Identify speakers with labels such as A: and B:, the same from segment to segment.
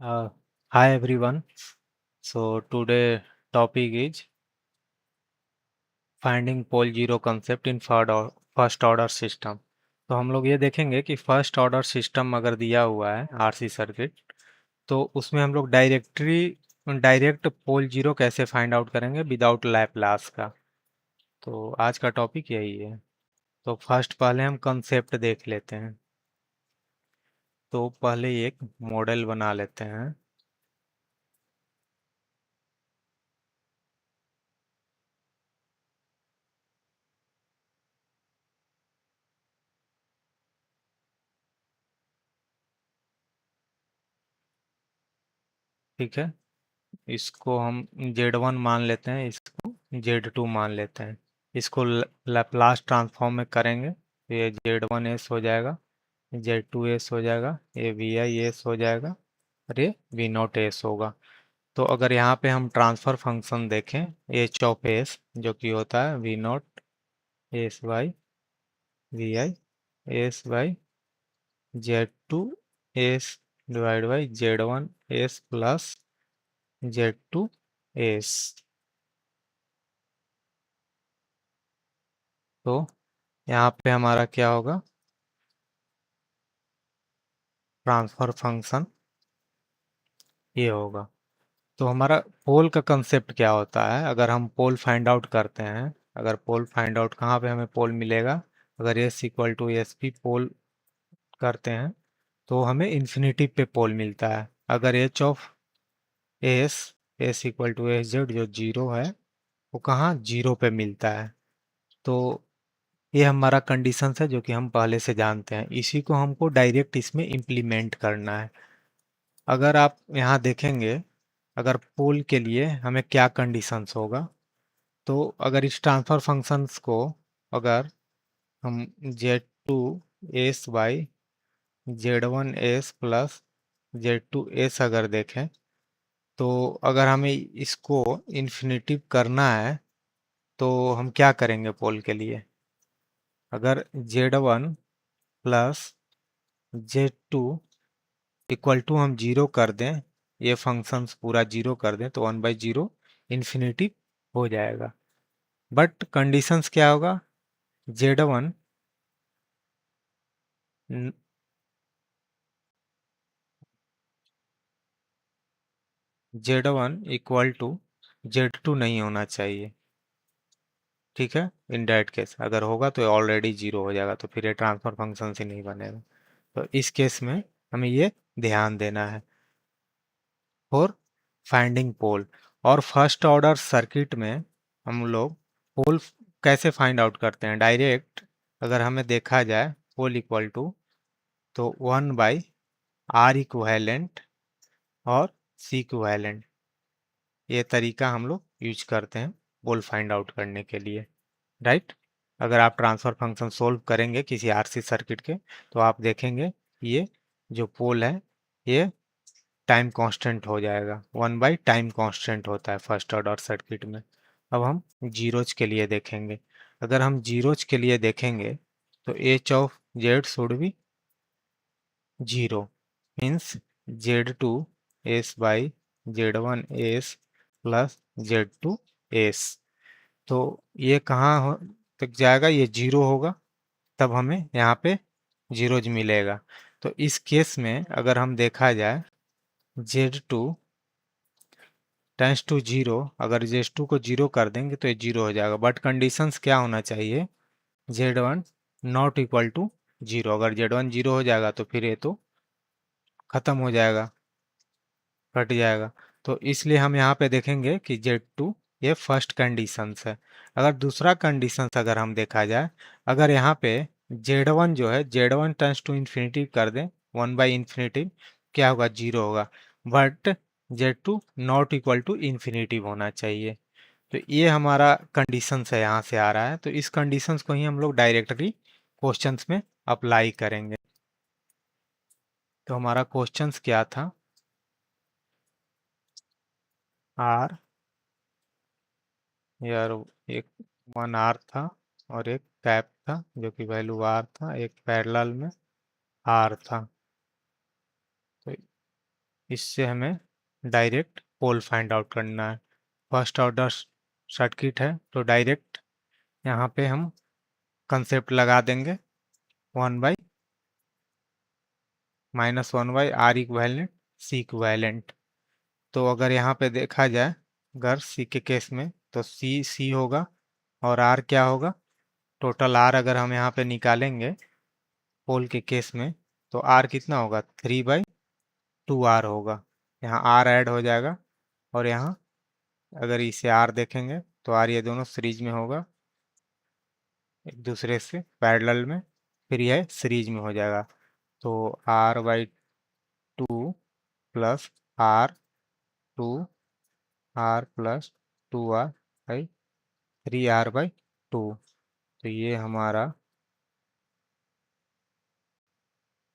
A: Uh, Hi everyone. So today topic is finding pole zero concept in first order system. तो हम लोग ये देखेंगे कि फर्स्ट ऑर्डर सिस्टम अगर दिया हुआ है आरसी सर्किट, तो उसमें हम लोग डायरेक्ट पोल जीरो कैसे फाइंड आउट करेंगे विदाउट लैपलास का। तो आज का टॉपिक यही है। तो फर्स्ट पहले हम कंसेप्ट देख लेते हैं। तो पहले एक मॉडल बना लेते हैं। ठीक है, इसको हम Z1 मान लेते हैं, इसको Z2 मान लेते हैं। इसको लैप्लास ट्रांसफॉर्म में करेंगे तो ये Z1 S हो जाएगा, Z2 S हो जाएगा, ये VI S हो जाएगा और ये V0 S होगा। तो अगर यहाँ पे हम ट्रांसफर फंक्शन देखें H(S) जो कि होता है V0S/VI/S/Z2S divide by Z1S plus Z2S। तो यहाँ पे हमारा क्या होगा, ट्रांसफर फंक्शन ये होगा। तो हमारा पोल का कंसेप्ट क्या होता है, अगर हम पोल फाइंड आउट करते हैं, अगर पोल फाइंड आउट कहाँ पे हमें पोल मिलेगा, अगर S=SP पोल करते हैं तो हमें इन्फिनिटी पे पोल मिलता है। अगर H(S) S=SZ जो जीरो है वो कहाँ जीरो पे मिलता है। तो ये हमारा कंडीशंस है जो कि हम पहले से जानते हैं, इसी को हमको डायरेक्ट इसमें इम्प्लीमेंट करना है। अगर आप यहाँ देखेंगे, अगर पोल के लिए हमें क्या कंडीशंस होगा, तो अगर इस ट्रांसफर फंक्शंस को अगर हम Z2S/Z1S प्लस Z2S अगर देखें, तो अगर हमें इसको इन्फिनिटिव करना है तो हम क्या करेंगे पोल के लिए, अगर Z1 plus Z2 equal to हम जीरो कर दें, ये फंक्शंस पूरा जीरो कर दें, तो 1/0 इन्फिनिटी हो जाएगा। बट कंडीशंस क्या होगा, Z1 इक्वल टू Z2 नहीं होना चाहिए। ठीक है, इन दैट केस अगर होगा तो ऑलरेडी जीरो हो जाएगा, तो फिर ये ट्रांसफर फंक्शन से नहीं बनेगा। तो इस केस में हमें ये ध्यान देना है फॉर फाइंडिंग पोल। और फर्स्ट ऑर्डर सर्किट में हम लोग पोल कैसे फाइंड आउट करते हैं, डायरेक्ट अगर हमें देखा जाए पोल इक्वल टू, तो 1/R इक्विवेलेंट और C इक्विवेलेंट, ये तरीका हम लोग यूज करते हैं पोल फाइंड आउट करने के लिए, राइट। अगर आप ट्रांसफर फंक्शन सोल्व करेंगे किसी आरसी सर्किट के, तो आप देखेंगे ये जो पोल है ये टाइम कांस्टेंट हो जाएगा, 1/टाइम कांस्टेंट होता है फर्स्ट ऑर्डर सर्किट में। अब हम जीरोज के लिए देखेंगे। अगर हम जीरोज के लिए देखेंगे तो H(Z) should be zero, means Z2S/Z1S plus Z2S। तो ये तक जाएगा, ये जीरो होगा, तब हमें यहाँ पे जीरोज मिलेगा। तो इस केस में अगर हम देखा जाए Z2 टेंस टू जीरो, अगर Z2 को जीरो कर देंगे तो ये जीरो हो जाएगा। बट कंडीशंस क्या होना चाहिए, Z1 not equal to zero. अगर Z1 जीरो हो जाएगा तो फिर ये तो खत्म हो जाएगा, कट जाएगा। तो इसलिए हम यहाँ पे देखेंगे कि Z2 ये फर्स्ट कंडीशंस है। अगर दूसरा कंडीशंस अगर हम देखा जाए, अगर यहाँ पे Z1 जो है Z1 टेंस टू इन्फिनिटी कर दें, 1/इन्फिनिटी, क्या होगा, जीरो होगा। But Z2 not equal to infinity होना चाहिए। तो ये हमारा कंडीशंस है, यहाँ से आ रहा है। तो इस कंडीशंस को ही हम लोग डायरेक्टली क्वेश्चंस में अप्लाई करेंगे। तो हमारा क्वेश्चंस क्या था, आर, यार एक 1R था और एक कैप था जो कि वैल्यू R था, एक पैरेलल में R था। तो इससे हमें डायरेक्ट पोल फाइंड आउट करना है। फर्स्ट ऑर्डर सर्किट है तो डायरेक्ट यहाँ पे हम कंसेप्ट लगा देंगे 1 by -1/R equivalent C equivalent. तो अगर यहाँ पे देखा जाए, अगर सी के केस में तो सी होगा और आर क्या होगा, टोटल आर अगर हम यहाँ पे निकालेंगे पोल के केस में तो आर कितना होगा, 3/2R होगा। यहाँ आर ऐड हो जाएगा और यहाँ अगर इसे आर देखेंगे तो आर ये दोनों सीरीज में होगा एक दूसरे से पैरेलल में, फिर यह सीरीज में हो जाएगा। तो R/2 plus R plus 2R/3R/2। तो ये हमारा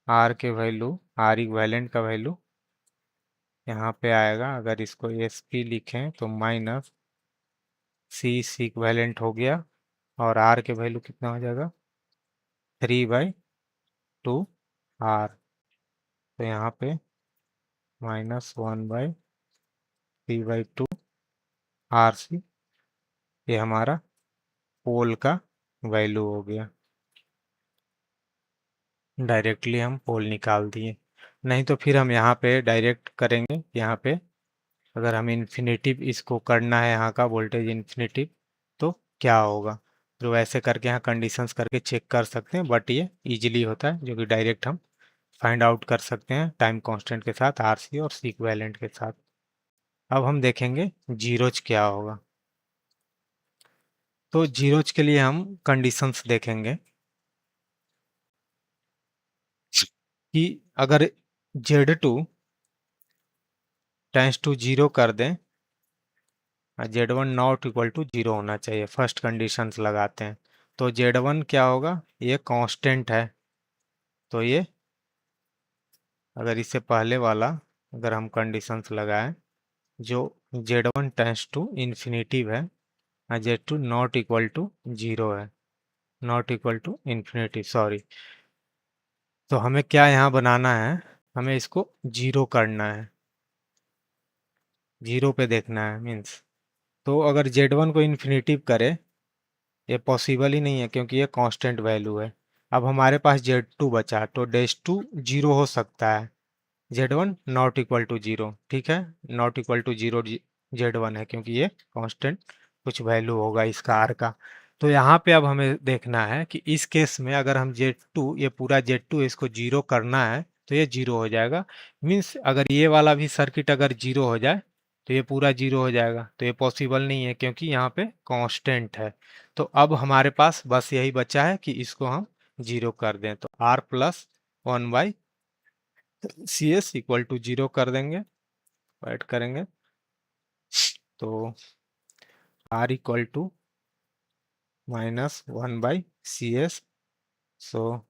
A: R के वैल्यू, R इक्विवेलेंट का वैल्यू यहाँ पे आएगा। अगर इसको SP लिखें तो माइनस सी इक्विवेलेंट हो गया और R के वैल्यू कितना हो जाएगा, 3/2R। तो यहाँ पे -1/3/2RC ये हमारा पोल का वैल्यू हो गया। डायरेक्टली हम पोल निकाल दिए। नहीं तो फिर हम यहाँ पे डायरेक्ट करेंगे। यहाँ पे अगर हम इन्फिनेटिव इसको करना है, यहाँ का वोल्टेज इन्फिनेटिव, तो क्या होगा, तो वैसे करके यहाँ कंडीशंस करके चेक कर सकते हैं, बट ये इजीली होता है जो कि डायरेक्ट हम फाइंड आउट कर सकते हैं टाइम कांस्टेंट के साथ, आरसी और सी इक्विवेलेंट के साथ। अब हम देखेंगे जीरोज क्या होगा। तो जीरोज के लिए हम कंडीशंस देखेंगे कि अगर Z2 टेंड्स टू 0 कर दें, Z1 नॉट इक्वल टू 0 होना चाहिए, फर्स्ट कंडीशंस लगाते हैं। तो Z1 क्या होगा, ये कांस्टेंट है। तो ये अगर इससे पहले वाला अगर हम कंडीशंस लगाएं, जो Z1 टेंड्स टू इन्फिनेटिव है और Z2 नॉट इक्वल टू 0 है, not equal to infinitive, sorry. तो हमें क्या यहाँ बनाना है, हमें इसको 0 करना है, 0 पे देखना है मीन्स। तो अगर Z1 को इन्फिनेटिव करे, ये पॉसिबल ही नहीं है क्योंकि ये कांस्टेंट वैल्यू है। अब हमारे पास Z2 बचा, तो Z2 0 हो सकता है, Z1 नॉट इक्वल टू 0, ठीक है, नॉट इक्वल टू 0 Z1 है क्योंकि ये कांस्टेंट कुछ वैल्यू होगा इसका आर का। तो यहाँ पे अब हमें देखना है कि इस केस में अगर हम Z2, ये पूरा Z2 इसको 0 करना है तो ये 0 हो जाएगा। मीन्स अगर ये वाला भी सर्किट अगर 0 हो जाए तो ये पूरा 0 हो जाएगा, तो ये पॉसिबल नहीं है क्योंकि यहाँ पे कांस्टेंट है। तो अब हमारे पास बस यही बचा है कि इसको हम 0 कर दें, तो R plus 1/CS equal to 0 कर देंगे, ऐड करेंगे तो R equal to -1/CS, so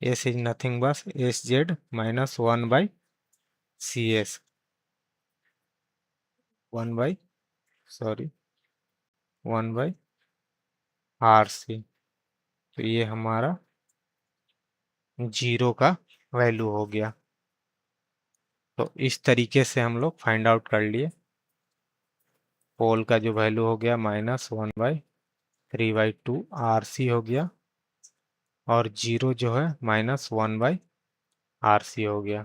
A: S is nothing but SZ minus 1/CS, 1/RC। तो ये हमारा 0 का वैल्यू हो गया। तो इस तरीके से हम लोग फाइंड आउट कर लिए। पोल का जो वैल्यू हो गया -1/3/2RC हो गया और 0 जो है -1/RC हो गया।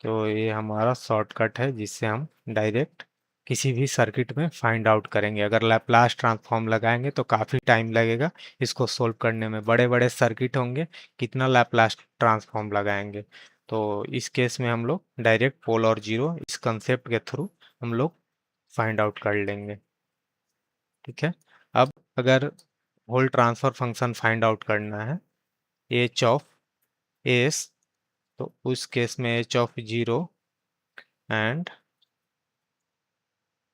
A: तो ये हमारा शॉर्टकट है जिससे हम डायरेक्ट किसी भी सर्किट में फाइंड आउट करेंगे। अगर लैप्लास ट्रांसफॉर्म लगाएंगे तो काफ़ी टाइम लगेगा इसको सोल्व करने में, बड़े बड़े सर्किट होंगे, कितना लैप्लास ट्रांसफॉर्म लगाएंगे। तो इस केस में हम लोग डायरेक्ट पोल और जीरो इस कंसेप्ट के थ्रू हम लोग फाइंड आउट कर लेंगे, ठीक है। अब अगर whole transfer function find out करना है एच ऑफ एस, तो उस केस में एच ऑफ 0 एंड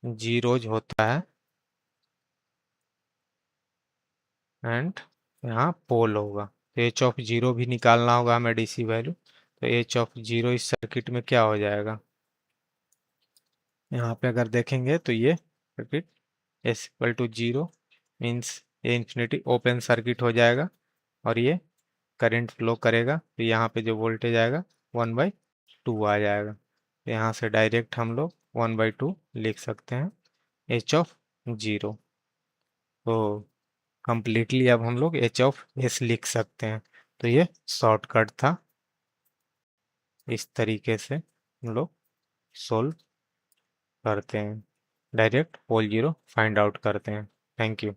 A: जीरोज होता है एंड यहाँ पोल होगा। तो एच ऑफ 0 भी निकालना होगा हमें डीसी वैल्यू। तो एच ऑफ 0 इस सर्किट में क्या हो जाएगा, यहाँ पे अगर देखेंगे तो ये circuit S equal to 0 means ये इन्फिनिटी ओपन सर्किट हो जाएगा और ये करंट फ्लो करेगा। तो यहाँ पे जो वोल्टेज आएगा 1/, टू आ जाएगा। तो यहाँ से डायरेक्ट हम लोग 1/2 लिख सकते हैं h(0). तो कंप्लीटली अब हम लोग h(s) लिख सकते हैं। तो ये शॉर्टकट था। इस तरीके से हम लोग सोल्व करते हैं, direct whole zero find out करते हैं। Thank you.